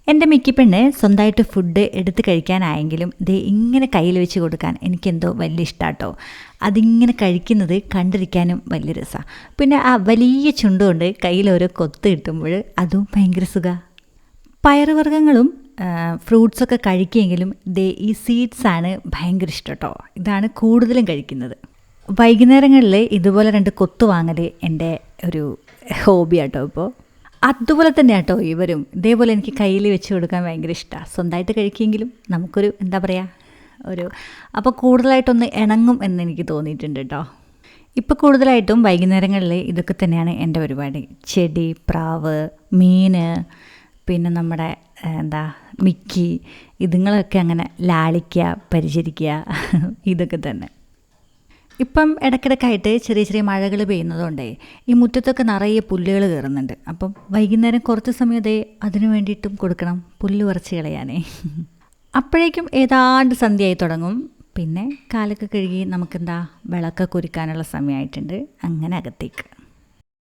എൻ്റെ മിക്കിപ്പെണ്ണ് സ്വന്തമായിട്ട് ഫുഡ് എടുത്ത് കഴിക്കാനായെങ്കിലും ദേ ഇങ്ങനെ കയ്യിൽ വെച്ച് കൊടുക്കാൻ എനിക്കെന്തോ വലിയ ഇഷ്ടമാട്ടോ. അതിങ്ങനെ കഴിക്കുന്നത് കണ്ടിരിക്കാനും വലിയ രസമാണ്. പിന്നെ ആ വലിയ ചുണ്ടുകൊണ്ട് കയ്യിൽ ഓരോ കൊത്ത് കിട്ടുമ്പോൾ അതും ഭയങ്കര സുഖമാണ്. പയറുവർഗ്ഗങ്ങളും ഫ്രൂട്ട്സൊക്കെ കഴിക്കുമെങ്കിലും ദേ ഈ സീഡ്സാണ് ഭയങ്കര ഇഷ്ടം കേട്ടോ. ഇതാണ് കൂടുതലും കഴിക്കുന്നത്. വൈകുന്നേരങ്ങളിൽ ഇതുപോലെ 2 കൊത്ത് വാങ്ങൽ എൻ്റെ ഒരു ഹോബിയാട്ടോ. ഇപ്പോൾ അതുപോലെ തന്നെ കേട്ടോ ഇവരും ഇതേപോലെ എനിക്ക് കയ്യിൽ വെച്ച് കൊടുക്കാൻ ഭയങ്കര ഇഷ്ടമാണ്. സ്വന്തമായിട്ട് കഴിക്കുമെങ്കിലും നമുക്കൊരു എന്താ പറയുക അപ്പോൾ കൂടുതലായിട്ടൊന്ന് ഇണങ്ങും എന്നെനിക്ക് തോന്നിയിട്ടുണ്ട് കേട്ടോ. ഇപ്പോൾ കൂടുതലായിട്ടും വൈകുന്നേരങ്ങളിൽ ഇതൊക്കെ തന്നെയാണ് എൻ്റെ പരിപാടി. ചെടി, പ്രാവ്, മീൻ, പിന്നെ നമ്മുടെ മിക്കി, ഇതുങ്ങളൊക്കെ അങ്ങനെ ലാളിക്കുക, പരിചരിക്കുക, ഇതൊക്കെ തന്നെ. ഇപ്പം ഇടയ്ക്കിടയ്ക്കായിട്ട് ചെറിയ ചെറിയ മഴകൾ പെയ്യുന്നതുകൊണ്ടേ ഈ മുറ്റത്തൊക്കെ നിറയെ പുല്ലുകൾ കയറുന്നുണ്ട്. അപ്പം വൈകുന്നേരം കുറച്ച് സമയം അതിന് വേണ്ടിയിട്ടും കൊടുക്കണം, പുല്ല് പറിച്ച് കളയാനേ. അപ്പോഴേക്കും ഏതാണ്ട് സന്ധ്യയായി തുടങ്ങും. പിന്നെ കാലൊക്കെ കഴുകി നമുക്കെന്താ വിളക്കൊക്കെ ഒരുക്കാനുള്ള സമയമായിട്ടുണ്ട്. അങ്ങനെ അകത്തേക്ക്